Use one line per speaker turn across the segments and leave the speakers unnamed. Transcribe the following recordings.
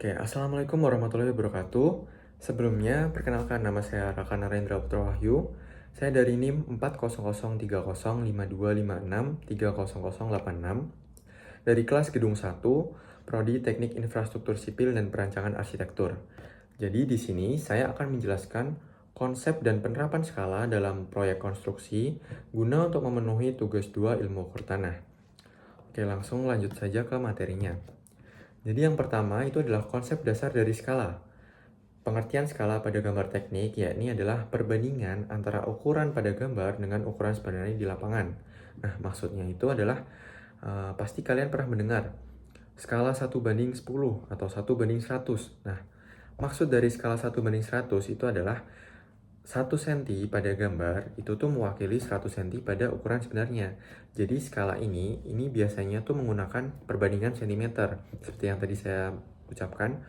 Oke, Assalamualaikum warahmatullahi wabarakatuh. Sebelumnya, perkenalkan nama saya Raka Narendra Putra Wahyu. Saya dari NIM 400305056300086 dari kelas Gedung 1, Prodi Teknik Infrastruktur Sipil dan Perancangan Arsitektur. Jadi di sini saya akan menjelaskan konsep dan penerapan skala dalam proyek konstruksi guna untuk memenuhi tugas 2 ilmu ukur tanah. Oke, langsung lanjut saja ke materinya. Jadi yang pertama itu adalah konsep dasar dari skala. Pengertian skala pada gambar teknik yakni adalah perbandingan antara ukuran pada gambar dengan ukuran sebenarnya di lapangan. Nah, maksudnya itu adalah pasti kalian pernah mendengar skala 1:10 atau 1:100. Nah, maksud dari skala 1:100 itu adalah 1 cm pada gambar itu tuh mewakili 100 cm pada ukuran sebenarnya. Jadi skala ini biasanya tuh menggunakan perbandingan cm. Seperti yang tadi saya ucapkan,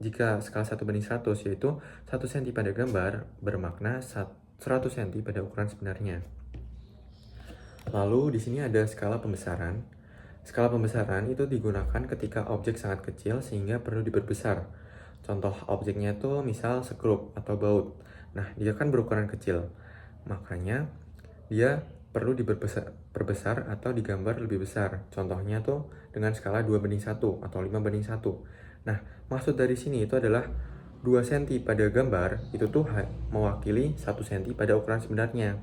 jika skala 1:100 yaitu 1 cm pada gambar bermakna 100 cm pada ukuran sebenarnya. Lalu di sini ada skala pembesaran. Skala pembesaran itu digunakan ketika objek sangat kecil sehingga perlu diperbesar. Contoh objeknya itu misal sekrup atau baut. Nah, dia kan berukuran kecil. Makanya dia perlu diperbesar atau digambar lebih besar. Contohnya tuh dengan skala 2:1 atau 5:1. Nah, maksud dari sini itu adalah 2 cm pada gambar itu tuh mewakili 1 cm pada ukuran sebenarnya.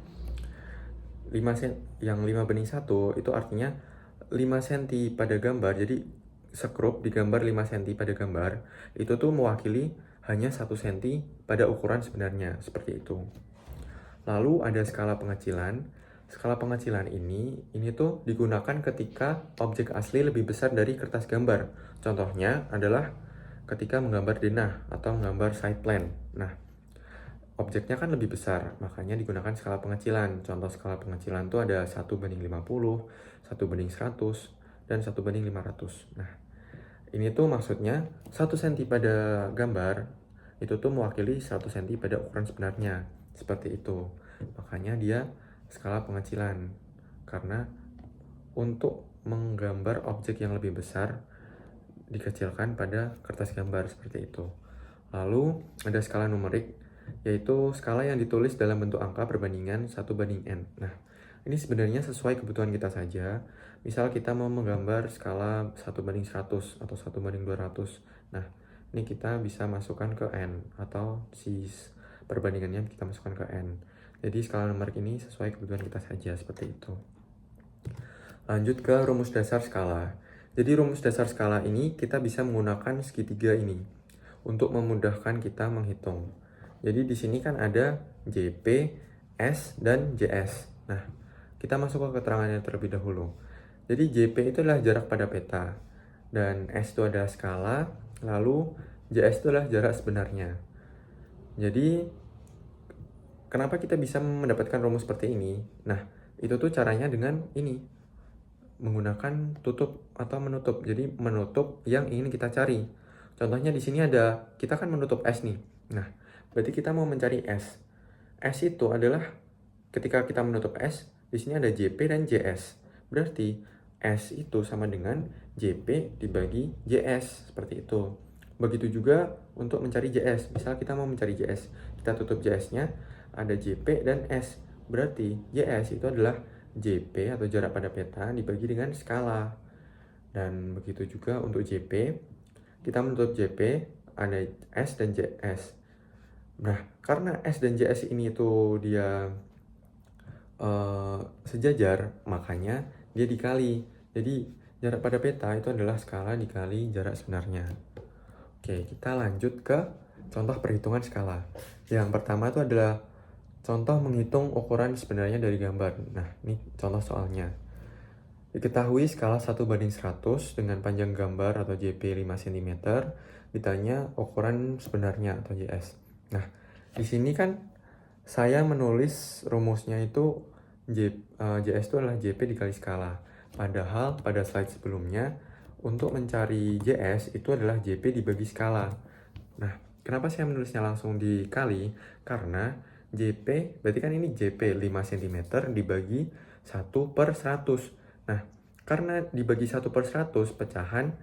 5:1 itu artinya 5 cm pada gambar. Jadi sekrup digambar 5 cm pada gambar itu tuh mewakili hanya 1 cm pada ukuran sebenarnya, seperti itu. Lalu ada skala pengecilan. Skala pengecilan ini tuh digunakan ketika objek asli lebih besar dari kertas gambar. Contohnya adalah ketika menggambar denah atau menggambar side plan. Nah, objeknya kan lebih besar, makanya digunakan skala pengecilan. Contoh skala pengecilan tuh ada 1:50, 1:100, dan 1:500. Nah, ini tuh maksudnya 1 cm pada gambar itu tuh mewakili 1 cm pada ukuran sebenarnya. Seperti itu. Makanya dia skala pengecilan. Karena untuk menggambar objek yang lebih besar dikecilkan pada kertas gambar seperti itu. Lalu ada skala numerik, yaitu skala yang ditulis dalam bentuk angka perbandingan 1:n. Nah, ini sebenarnya sesuai kebutuhan kita saja. Misal kita mau menggambar skala 1:100 atau 1:200. Nah, ini kita bisa masukkan ke n atau perbandingannya kita masukkan ke n. Jadi skala numerik ini sesuai kebutuhan kita saja seperti itu. Lanjut ke rumus dasar skala. Jadi rumus dasar skala ini kita bisa menggunakan segitiga ini untuk memudahkan kita menghitung. Jadi di sini kan ada JP, S, dan JS. Nah, kita masuk ke keterangannya terlebih dahulu. Jadi JP itu adalah jarak pada peta, dan S itu adalah skala, lalu JS itu adalah jarak sebenarnya. Jadi, kenapa kita bisa mendapatkan rumus seperti ini? Nah, itu tuh caranya dengan ini, menggunakan tutup atau menutup. Jadi menutup yang ingin kita cari. Contohnya di sini ada, kita kan menutup S nih. Nah, berarti kita mau mencari S. S itu adalah ketika kita menutup S, di sini ada JP dan JS. Berarti S itu sama dengan JP dibagi JS, seperti itu. Begitu juga untuk mencari JS. Misal kita mau mencari JS, kita tutup JS-nya, ada JP dan S. Berarti JS itu adalah JP atau jarak pada peta dibagi dengan skala. Dan begitu juga untuk JP, kita menutup JP, ada S dan JS. Nah, karena S dan JS ini itu dia sejajar, makanya dia dikali. Jadi jarak pada peta itu adalah skala dikali jarak sebenarnya. Oke, kita lanjut ke contoh perhitungan skala. Yang pertama itu adalah contoh menghitung ukuran sebenarnya dari gambar. Nah, ini contoh soalnya. Diketahui skala 1:100 dengan panjang gambar atau JP 5 cm, ditanya ukuran sebenarnya atau JS. Nah, di sini kan saya menulis rumusnya itu JS itu adalah JP dikali skala. Padahal pada slide sebelumnya, untuk mencari JS itu adalah JP dibagi skala. Nah, kenapa saya menulisnya langsung dikali? Karena JP, berarti kan ini JP 5 cm dibagi 1/100. Nah, karena dibagi 1/100 pecahan,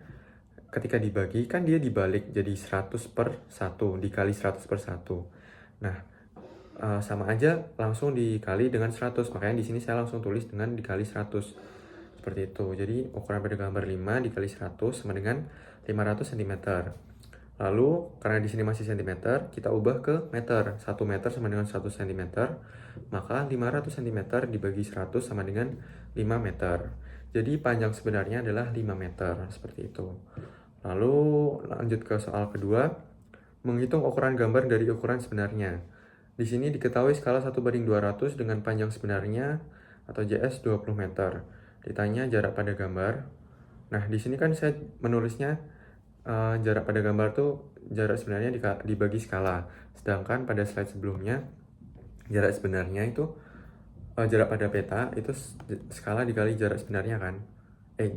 ketika dibagi kan dia dibalik jadi 100 per 1 dikali 100 per 1. Nah, sama aja langsung dikali dengan 100. Makanya di sini saya langsung tulis dengan dikali 100. Seperti itu. Jadi ukuran pada gambar 5 dikali 100 sama dengan 500 cm. Lalu karena di sini masih cm, kita ubah ke meter. 1 meter sama dengan 1 cm. Maka 500 cm dibagi 100 sama dengan 5 meter. Jadi panjang sebenarnya adalah 5 meter, seperti itu. Lalu lanjut ke soal kedua, menghitung ukuran gambar dari ukuran sebenarnya. Di sini diketahui skala 1:200 dengan panjang sebenarnya atau JS 20 meter. Ditanya jarak pada gambar. Nah, di sini kan saya menulisnya jarak pada gambar tuh jarak sebenarnya dibagi skala. Sedangkan pada slide sebelumnya jarak sebenarnya itu jarak pada peta itu skala dikali jarak sebenarnya kan.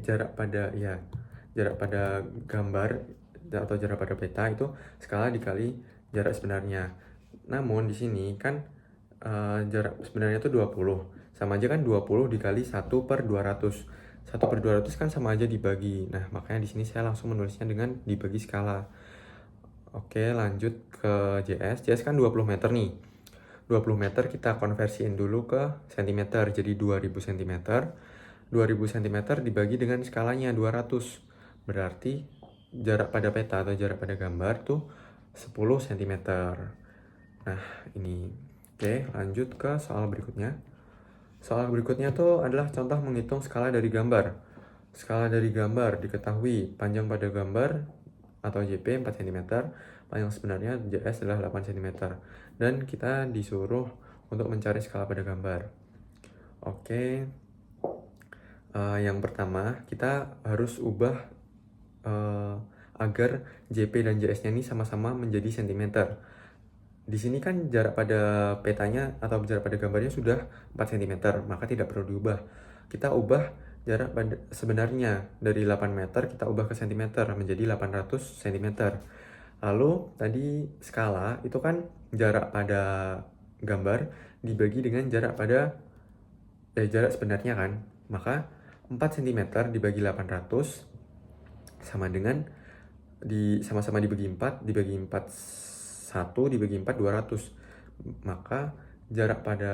Jarak pada gambar atau jarak pada peta itu skala dikali jarak sebenarnya. Namun di sini kan jarak sebenarnya itu 20. Sama aja kan 20 dikali 1/200. 1/200 kan sama aja dibagi. Nah, makanya di sini saya langsung menulisnya dengan dibagi skala. Oke, lanjut ke JS. JS kan 20 meter nih. 20 meter kita konversiin dulu ke cm, jadi 2000 cm. 2000 cm dibagi dengan skalanya 200. Berarti jarak pada peta atau jarak pada gambar tuh 10 cm. Nah, ini. Oke, lanjut ke soal berikutnya. Soal berikutnya tuh adalah contoh menghitung skala dari gambar. Skala dari gambar diketahui panjang pada gambar atau JP 4 cm, panjang sebenarnya JS adalah 8 cm. Dan kita disuruh untuk mencari skala pada gambar. Oke, yang pertama kita harus ubah agar JP dan JS-nya ini sama-sama menjadi cm. Di sini kan jarak pada petanya atau jarak pada gambarnya sudah 4 cm, maka tidak perlu diubah. Kita ubah jarak pada sebenarnya dari 8 meter kita ubah ke cm menjadi 800 cm. Lalu tadi skala itu kan jarak pada gambar dibagi dengan jarak pada jarak sebenarnya kan. Maka 4 cm dibagi 800 sama dengan sama-sama dibagi 4 dibagi 4 1 dibagi 4 200. Maka jarak pada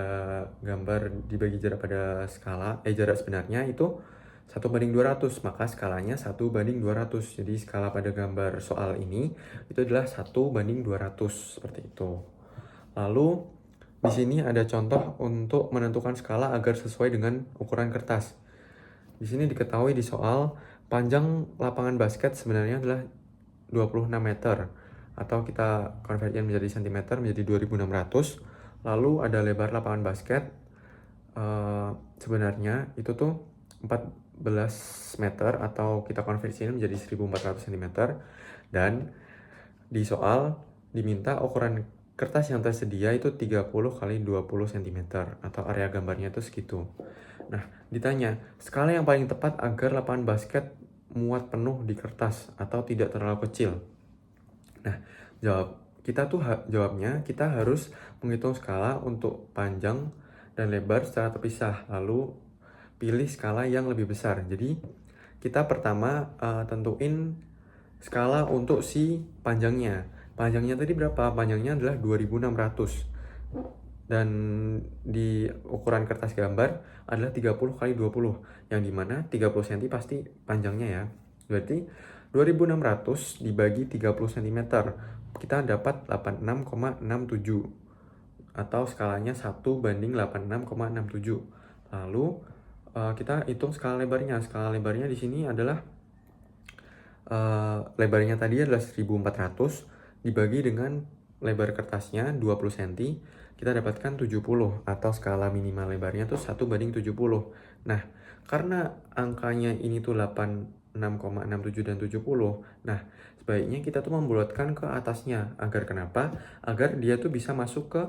gambar dibagi jarak pada skala jarak sebenarnya itu 1/200, maka skalanya 1/200. Jadi skala pada gambar soal ini itu adalah 1/200 seperti itu. Lalu di sini ada contoh untuk menentukan skala agar sesuai dengan ukuran kertas. Di sini diketahui di soal panjang lapangan basket sebenarnya adalah 26 meter. Atau kita konversikan menjadi cm menjadi 2600. Lalu ada lebar lapangan basket sebenarnya itu tuh 14 meter atau kita konversikan menjadi 1400 cm. Dan di soal diminta ukuran kertas yang tersedia itu 30 kali 20 cm atau area gambarnya itu segitu. Nah, ditanya skala yang paling tepat agar lapangan basket muat penuh di kertas atau tidak terlalu kecil. Nah, jawabnya kita harus menghitung skala untuk panjang dan lebar secara terpisah, lalu pilih skala yang lebih besar. Jadi kita pertama tentuin skala untuk si panjangnya. Panjangnya tadi berapa? Panjangnya adalah 2600. Dan di ukuran kertas gambar adalah 30 kali 20, yang dimana 30 cm pasti panjangnya ya. Berarti 2600 dibagi 30 cm, kita dapat 86,67 atau skalanya 1/86,67. Lalu kita hitung skala lebarnya. Skala lebarnya di sini adalah lebarnya tadi adalah 1400 dibagi dengan lebar kertasnya 20 cm, kita dapatkan 70 atau skala minimal lebarnya tuh 1/70. Nah, karena angkanya ini tuh 86,67 dan 70. Nah, sebaiknya kita tuh membulatkan ke atasnya. Agar kenapa? Agar dia tuh bisa masuk ke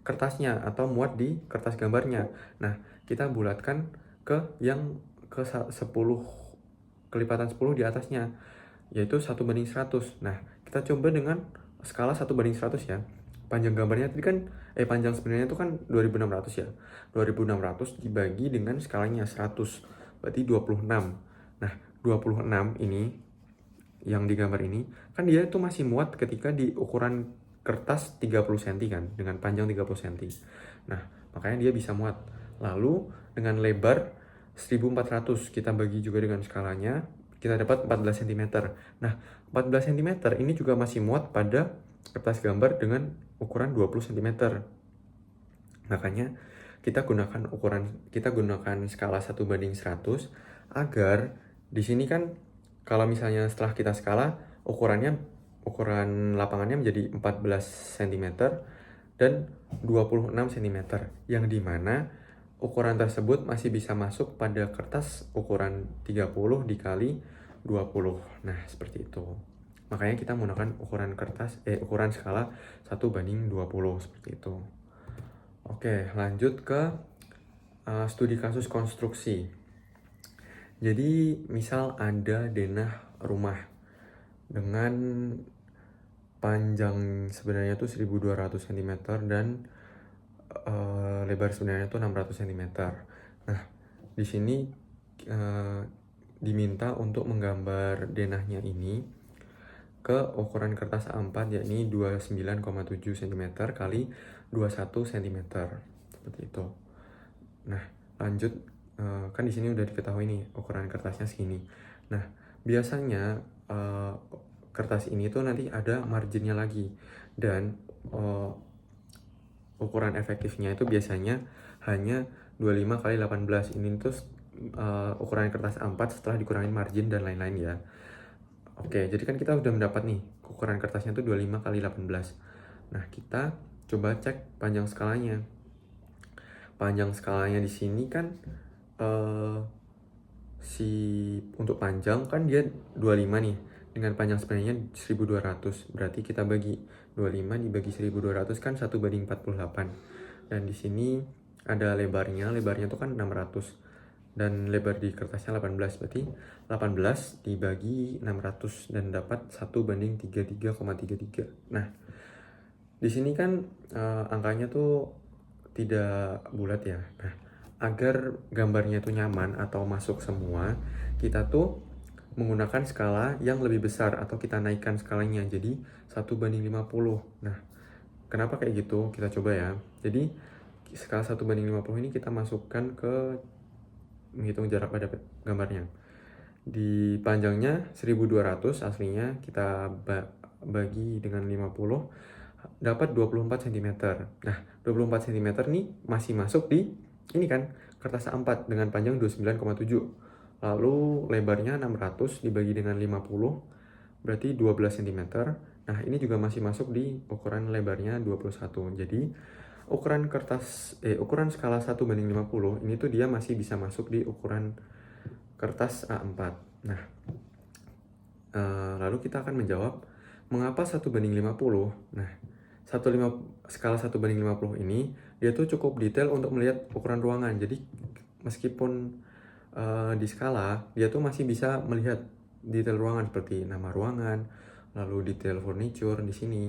kertasnya atau muat di kertas gambarnya. Nah, kita bulatkan ke yang ke 10 kelipatan 10 di atasnya, yaitu 1/100. Nah, kita coba dengan skala 1/100 ya. Panjang gambarnya tadi kan panjang sebenarnya itu kan 2600 ya. 2600 dibagi dengan skalanya 100, berarti 26. Nah, 26 ini yang di gambar ini, kan dia itu masih muat ketika di ukuran kertas 30 cm kan, dengan panjang 30 cm. Nah, makanya dia bisa muat. Lalu dengan lebar 1400 kita bagi juga dengan skalanya, kita dapat 14 cm. Nah, 14 cm ini juga masih muat pada kertas gambar dengan ukuran 20 cm. Makanya kita gunakan skala 1:100 agar di sini kan kalau misalnya setelah kita skala ukuran lapangannya menjadi 14 cm dan 26 cm, yang dimana ukuran tersebut masih bisa masuk pada kertas ukuran 30 dikali 20. Nah, seperti itu. Makanya kita menggunakan ukuran skala 1:20 seperti itu. Oke, lanjut ke studi kasus konstruksi. Jadi, misal ada denah rumah dengan panjang sebenarnya tuh 1200 cm dan lebar sebenarnya tuh 600 cm. Nah, di sini diminta untuk menggambar denahnya ini ke ukuran kertas A4, yakni 29,7 cm kali 21 cm. Seperti itu. Nah, lanjut, kan di sini udah diketahui nih ukuran kertasnya segini. Nah, biasanya kertas ini tuh nanti ada marginnya lagi, dan ukuran efektifnya itu biasanya hanya 25 kali 18. Ini tuh ukuran kertas A4 setelah dikurangin margin dan lain-lain ya. Oke, jadi kan kita udah mendapat nih ukuran kertasnya tuh 25 kali 18. Nah, kita coba cek panjang skalanya. Panjang skalanya di sini kan untuk panjang kan dia 25 nih, dengan panjang sebenarnya 1200. Berarti kita bagi 25 dibagi 1200 kan 1:48. Dan di sini ada lebarnya tuh kan 600. Dan lebar di kertasnya 18, berarti 18 dibagi 600 dan dapat 1:33,33. Nah, di sini kan angkanya tuh tidak bulat ya. Nah, agar gambarnya itu nyaman atau masuk semua, kita tuh menggunakan skala yang lebih besar atau kita naikkan skalanya jadi 1:50. Nah, kenapa kayak gitu? Kita coba ya. Jadi skala 1:50 ini kita masukkan ke menghitung jarak pada gambarnya. Di panjangnya 1200 aslinya, kita bagi dengan 50 dapat 24 cm. Nah, 24 cm nih masih masuk di ini kan kertas A4 dengan panjang 29,7. Lalu lebarnya 600 dibagi dengan 50 berarti 12 cm. Nah, ini juga masih masuk di ukuran lebarnya 21. Jadi, ukuran skala 1:50 ini tuh dia masih bisa masuk di ukuran kertas A4. Nah, lalu kita akan menjawab mengapa 1:50. Nah, skala 1:50 ini dia tuh cukup detail untuk melihat ukuran ruangan. Jadi meskipun di skala dia tuh masih bisa melihat detail ruangan seperti nama ruangan, lalu detail furniture di sini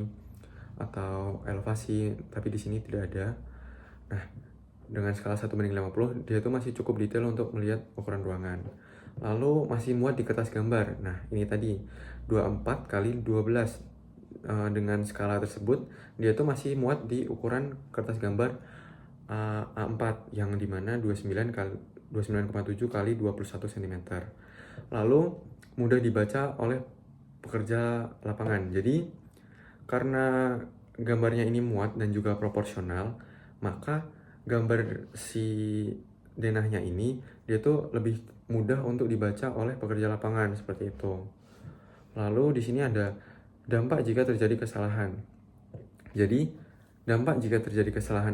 atau elevasi, tapi di sini tidak ada. Nah, dengan skala 1:50 dia tuh masih cukup detail untuk melihat ukuran ruangan. Lalu masih muat di kertas gambar. Nah, ini tadi 24 kali 12. Dengan skala tersebut dia tuh masih muat di ukuran kertas gambar A4 yang dimana 29,7 kali 21 cm. Lalu mudah dibaca oleh pekerja lapangan. Jadi karena gambarnya ini muat dan juga proporsional, maka gambar si denahnya ini dia tuh lebih mudah untuk dibaca oleh pekerja lapangan seperti itu. Lalu di sini ada dampak jika terjadi kesalahan. Jadi dampak jika terjadi kesalahan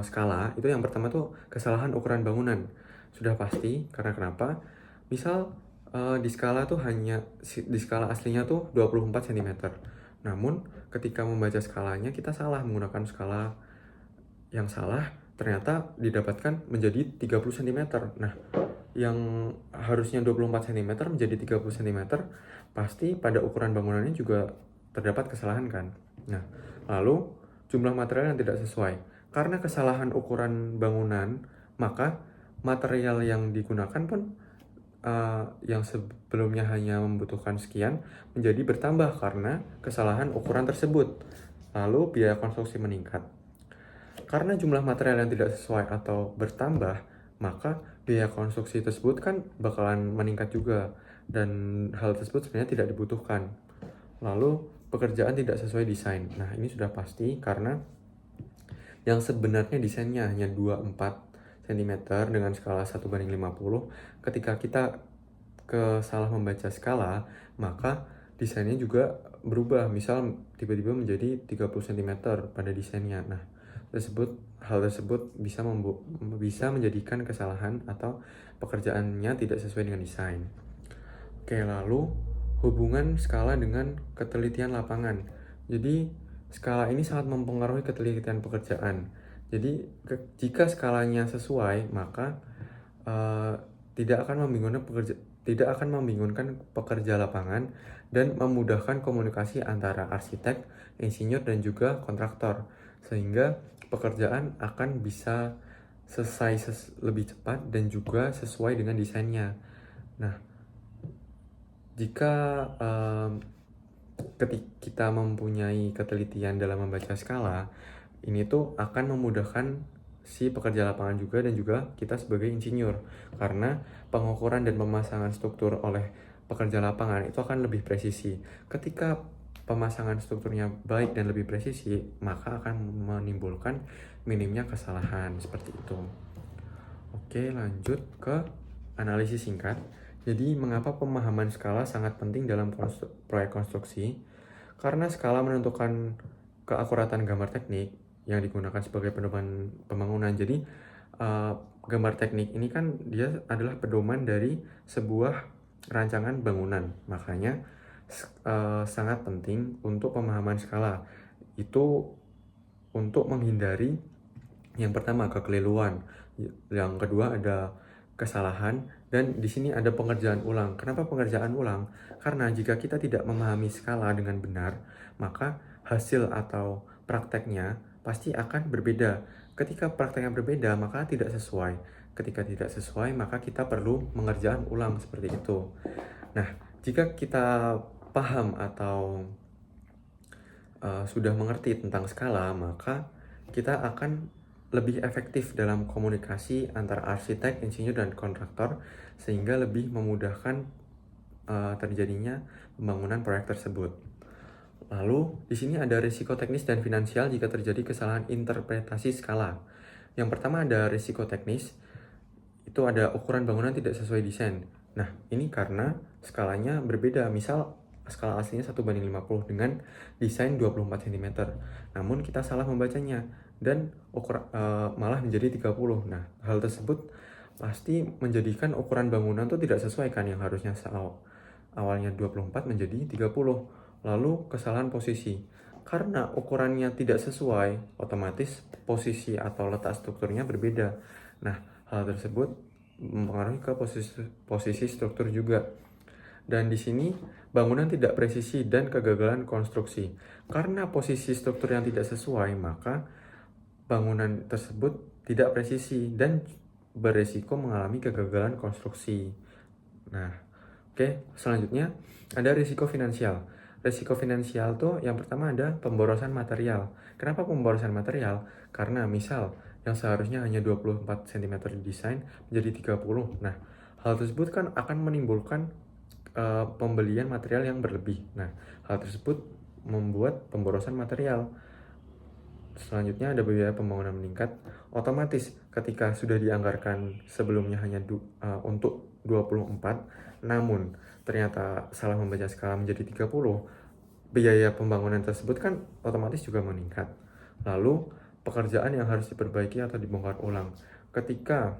skala itu yang pertama tuh kesalahan ukuran bangunan. Sudah pasti, karena kenapa? Misal di skala aslinya tuh 24 cm. Namun ketika membaca skalanya kita salah, menggunakan skala yang salah, ternyata didapatkan menjadi 30 cm. Nah, yang harusnya 24 cm menjadi 30 cm, pasti pada ukuran bangunannya juga terdapat kesalahan kan. Nah, lalu jumlah material yang tidak sesuai. Karena kesalahan ukuran bangunan, maka material yang digunakan pun yang sebelumnya hanya membutuhkan sekian menjadi bertambah karena kesalahan ukuran tersebut. Lalu biaya konstruksi meningkat. Karena jumlah material yang tidak sesuai atau bertambah, maka biaya konstruksi tersebut kan bakalan meningkat juga, dan hal tersebut sebenarnya tidak dibutuhkan. Lalu pekerjaan tidak sesuai desain. Nah, ini sudah pasti karena yang sebenarnya desainnya hanya 24 cm dengan skala 1:50. Ketika kita salah membaca skala, maka desainnya juga berubah. Misal tiba-tiba menjadi 30 cm pada desainnya. Nah, hal tersebut bisa menjadikan kesalahan atau pekerjaannya tidak sesuai dengan desain. Oke, lalu hubungan skala dengan ketelitian lapangan. Jadi, skala ini sangat mempengaruhi ketelitian pekerjaan. Jadi, jika skalanya sesuai, maka uh, tidak akan membingungkan pekerja lapangan dan memudahkan komunikasi antara arsitek, insinyur, dan juga kontraktor, sehingga pekerjaan akan bisa selesai lebih cepat dan juga sesuai dengan desainnya. Nah, jika ketika kita mempunyai ketelitian dalam membaca skala, ini tuh akan memudahkan si pekerja lapangan juga dan juga kita sebagai insinyur, karena pengukuran dan pemasangan struktur oleh pekerja lapangan itu akan lebih presisi. Ketika pemasangan strukturnya baik dan lebih presisi, maka akan menimbulkan minimnya kesalahan seperti itu. Oke, lanjut ke analisis singkat. Jadi, mengapa pemahaman skala sangat penting dalam proyek konstruksi? Karena skala menentukan keakuratan gambar teknik yang digunakan sebagai pedoman pembangunan. Jadi, gambar teknik ini kan dia adalah pedoman dari sebuah rancangan bangunan. Makanya, sangat penting untuk pemahaman skala. Itu untuk menghindari yang pertama kekeliruan, yang kedua ada kesalahan, dan di sini ada pengerjaan ulang. Kenapa pengerjaan ulang? Karena jika kita tidak memahami skala dengan benar, maka hasil atau prakteknya pasti akan berbeda. Ketika prakteknya berbeda, maka tidak sesuai. Ketika tidak sesuai, maka kita perlu mengerjaan ulang seperti itu. Nah, jika kita paham atau sudah mengerti tentang skala, maka kita akan lebih efektif dalam komunikasi antara arsitek, insinyur, dan kontraktor, sehingga lebih memudahkan terjadinya pembangunan proyek tersebut. Lalu, di sini ada risiko teknis dan finansial jika terjadi kesalahan interpretasi skala. Yang pertama ada risiko teknis, itu ada ukuran bangunan tidak sesuai desain. Nah, ini karena skalanya berbeda. Misal, skala aslinya 1:50 dengan desain 24 cm. Namun, kita salah membacanya dan malah menjadi 30. Nah, hal tersebut pasti menjadikan ukuran bangunan itu tidak sesuai kan, yang harusnya awalnya 24 menjadi 30. Lalu, kesalahan posisi. Karena ukurannya tidak sesuai, otomatis posisi atau letak strukturnya berbeda. Nah, hal tersebut mempengaruhi ke posisi struktur juga. Dan di sini bangunan tidak presisi dan kegagalan konstruksi. Karena posisi struktur yang tidak sesuai, maka bangunan tersebut tidak presisi dan beresiko mengalami kegagalan konstruksi. Nah, oke, selanjutnya ada risiko finansial. Risiko finansial tuh yang pertama ada pemborosan material. Kenapa pemborosan material? Karena misal yang seharusnya hanya 24 cm desain menjadi 30. Nah, hal tersebut kan akan menimbulkan pembelian material yang berlebih. Nah, hal tersebut membuat pemborosan material. Selanjutnya ada biaya pembangunan meningkat. Otomatis ketika sudah dianggarkan sebelumnya hanya untuk 24, namun ternyata salah membaca skala menjadi 30, biaya pembangunan tersebut kan otomatis juga meningkat. Lalu pekerjaan yang harus diperbaiki atau dibongkar ulang. Ketika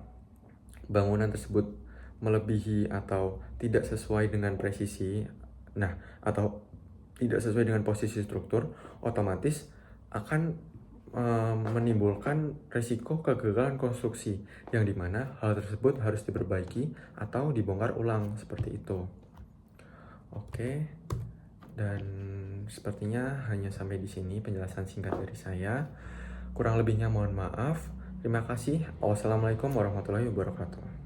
bangunan tersebut melebihi atau tidak sesuai dengan presisi, nah, atau tidak sesuai dengan posisi struktur, otomatis akan menimbulkan risiko kegagalan konstruksi, yang dimana hal tersebut harus diperbaiki atau dibongkar ulang seperti itu. Oke, dan sepertinya hanya sampai di sini penjelasan singkat dari saya. Kurang lebihnya mohon maaf. Terima kasih. Wassalamualaikum warahmatullahi wabarakatuh.